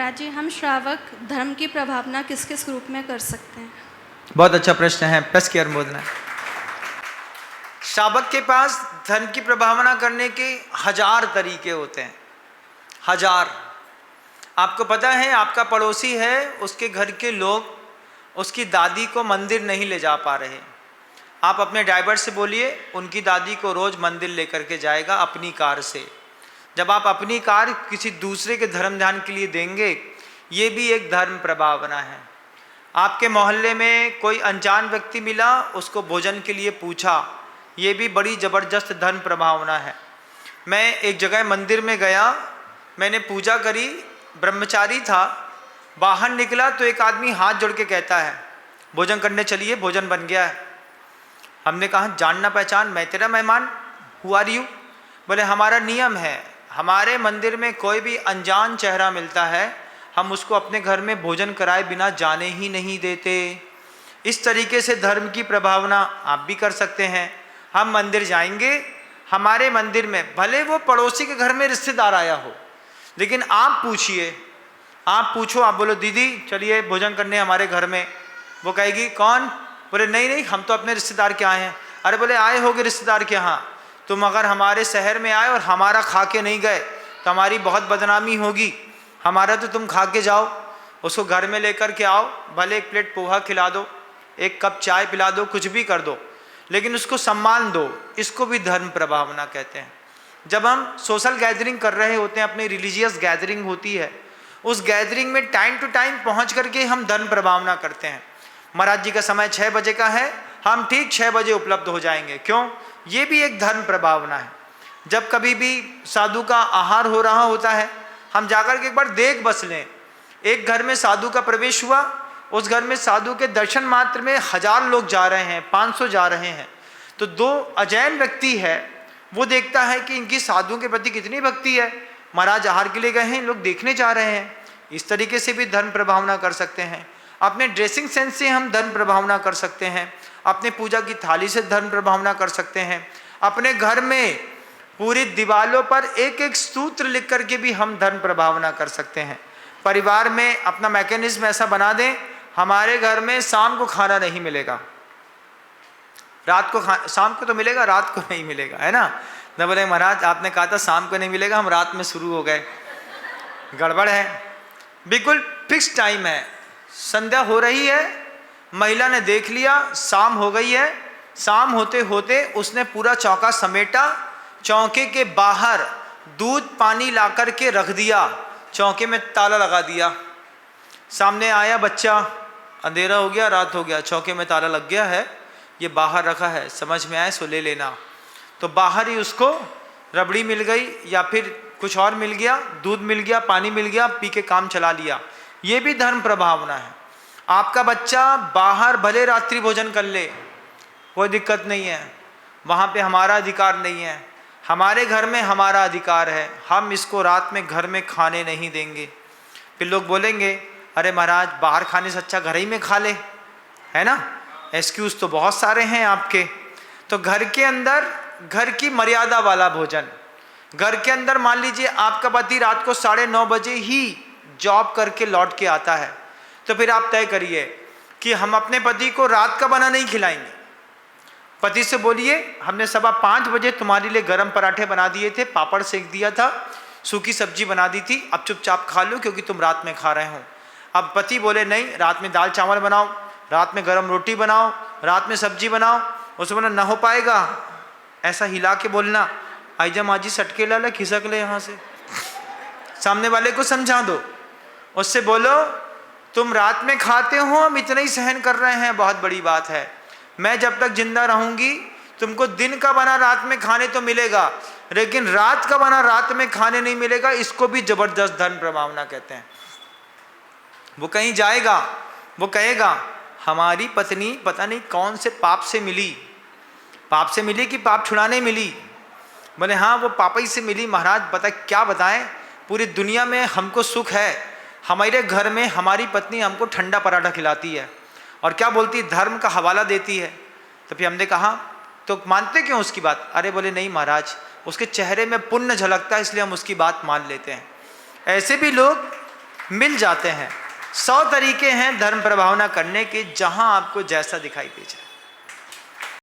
महाराज जी, हम श्रावक धर्म की प्रभावना किस किस रूप में कर सकते हैं? बहुत अच्छा प्रश्न है, प्लस की अनुमोदना। श्रावक के पास धर्म की प्रभावना करने के 1000 तरीके होते हैं, 1000। आपको पता है, आपका पड़ोसी है, उसके घर के लोग उसकी दादी को मंदिर नहीं ले जा पा रहे। आप अपने ड्राइवर से बोलिए, उनकी दादी को रोज मंदिर लेकर के जाएगा अपनी कार से। जब आप अपनी कार किसी दूसरे के धर्म ध्यान के लिए देंगे, ये भी एक धर्म प्रभावना है। आपके मोहल्ले में कोई अनजान व्यक्ति मिला, उसको भोजन के लिए पूछा, ये भी बड़ी ज़बरदस्त धर्म प्रभावना है। मैं एक जगह मंदिर में गया, मैंने पूजा करी, ब्रह्मचारी था। बाहर निकला तो एक आदमी हाथ जोड़ के कहता है, भोजन करने चलिए, भोजन बन गया है। हमने कहा, जानना पहचान, मैं तेरा मेहमान, हु आर यू? बोले, हमारा नियम है, हमारे मंदिर में कोई भी अनजान चेहरा मिलता है, हम उसको अपने घर में भोजन कराए बिना जाने ही नहीं देते। इस तरीके से धर्म की प्रभावना आप भी कर सकते हैं। हम मंदिर जाएंगे, हमारे मंदिर में भले वो पड़ोसी के घर में रिश्तेदार आया हो, लेकिन आप पूछिए, आप पूछो, आप बोलो, दीदी चलिए भोजन करने हमारे घर में। वो कहेगी, कौन? बोले, नहीं नहीं, हम तो अपने रिश्तेदार के आए हैं। अरे बोले, आए होगे रिश्तेदार के यहाँ, तुम अगर हमारे शहर में आए और हमारा खा के नहीं गए तो हमारी बहुत बदनामी होगी। हमारा तो तुम खा के जाओ, उसको घर में लेकर के आओ, भले एक प्लेट पोहा खिला दो, एक कप चाय पिला दो, कुछ भी कर दो, लेकिन उसको सम्मान दो। इसको भी धर्म प्रभावना कहते हैं। जब हम सोशल गैदरिंग कर रहे होते हैं, अपनी रिलीजियस गैदरिंग होती है, उस गैदरिंग में टाइम टू टाइम पहुँच करके हम धर्म प्रभावना करते हैं। महाराज जी का समय 6 बजे का है, हम ठीक 6 बजे उपलब्ध हो जाएंगे। क्यों? ये भी एक धर्म प्रभावना है। जब कभी भी साधु का आहार हो रहा होता है, हम जाकर के एक बार देख बस लें। एक घर में साधु का प्रवेश हुआ, उस घर में साधु के दर्शन मात्र में 1000 लोग जा रहे हैं, 500 जा रहे हैं, तो 2 अजैन व्यक्ति है, वो देखता है कि इनकी साधु के प्रति कितनी भक्ति है। महाराज आहार के लिए गए हैं, लोग देखने जा रहे हैं। इस तरीके से भी धर्म प्रभावना कर सकते हैं। अपने ड्रेसिंग सेंस से हम धर्म प्रभावना कर सकते हैं। अपने पूजा की थाली से धर्म प्रभावना कर सकते हैं। अपने घर में पूरी दीवारों पर एक एक सूत्र लिख करके भी हम धर्म प्रभावना कर सकते हैं। परिवार में अपना मैकेनिज्म ऐसा बना दें, हमारे घर में शाम को खाना नहीं मिलेगा, रात को शाम को तो मिलेगा, रात को नहीं मिलेगा, है ना। न बोले, महाराज आपने कहा था शाम को नहीं मिलेगा, हम रात में शुरू हो गए, गड़बड़ है। बिल्कुल फिक्स टाइम है, संध्या हो रही है, महिला ने देख लिया शाम हो गई है, शाम होते होते उसने पूरा चौका समेटा, चौके के बाहर दूध पानी ला कर के रख दिया, चौके में ताला लगा दिया। सामने आया बच्चा, अंधेरा हो गया, रात हो गया, चौके में ताला लग गया है, ये बाहर रखा है, समझ में आए सो ले लेना। तो बाहर ही उसको रबड़ी मिल गई या फिर कुछ और मिल गया, दूध मिल गया, पानी मिल गया, पी के काम चला लिया। ये भी धर्म प्रभावना है। आपका बच्चा बाहर भले रात्रि भोजन कर ले, कोई दिक्कत नहीं है, वहाँ पे हमारा अधिकार नहीं है। हमारे घर में हमारा अधिकार है, हम इसको रात में घर में खाने नहीं देंगे। फिर लोग बोलेंगे, अरे महाराज बाहर खाने से अच्छा घर ही में खा ले, है ना। एक्सक्यूज़ तो बहुत सारे हैं आपके। तो घर के अंदर घर की मर्यादा वाला भोजन। घर के अंदर मान लीजिए आपका पति रात को 9:30 बजे ही जॉब करके लौट के आता है, तो फिर आप तय करिए कि हम अपने पति को रात का बना नहीं खिलाएंगे। पति से बोलिए, हमने 5:15 बजे तुम्हारे लिए गरम पराठे बना दिए थे, पापड़ सेक दिया था, सूखी सब्जी बना दी थी, अब चुपचाप खा लो क्योंकि तुम रात में खा रहे हो। अब पति बोले, नहीं रात में दाल चावल बनाओ, रात में गरम रोटी बनाओ, रात में सब्जी बनाओ। उससे बोला, ना हो पाएगा, ऐसा हिला के बोलना, आईजा माजी सटके ला ले, खिसक ले यहाँ से। सामने वाले को समझा दो, उससे बोलो, तुम रात में खाते हो, हम इतना ही सहन कर रहे हैं, बहुत बड़ी बात है। मैं जब तक जिंदा रहूंगी तुमको दिन का बना रात में खाने तो मिलेगा, लेकिन रात का बना रात में खाने नहीं मिलेगा। इसको भी जबरदस्त धर्म प्रभावना कहते हैं। वो कहीं जाएगा, वो कहेगा, हमारी पत्नी पता नहीं कौन से पाप से मिली, पाप से मिली कि पाप छुड़ाने मिली। बोले, हाँ वो पाप ही से मिली महाराज, पता क्या बताएं, पूरी दुनिया में हमको सुख है, हमारे घर में हमारी पत्नी हमको ठंडा पराठा खिलाती है और क्या बोलती, धर्म का हवाला देती है। तो फिर हमने कहा, तो मानते क्यों उसकी बात? अरे बोले, नहीं महाराज, उसके चेहरे में पुण्य झलकता है इसलिए हम उसकी बात मान लेते हैं। ऐसे भी लोग मिल जाते हैं। 100 तरीके हैं धर्म प्रभावना करने के, जहां आपको जैसा दिखाई दे जाए।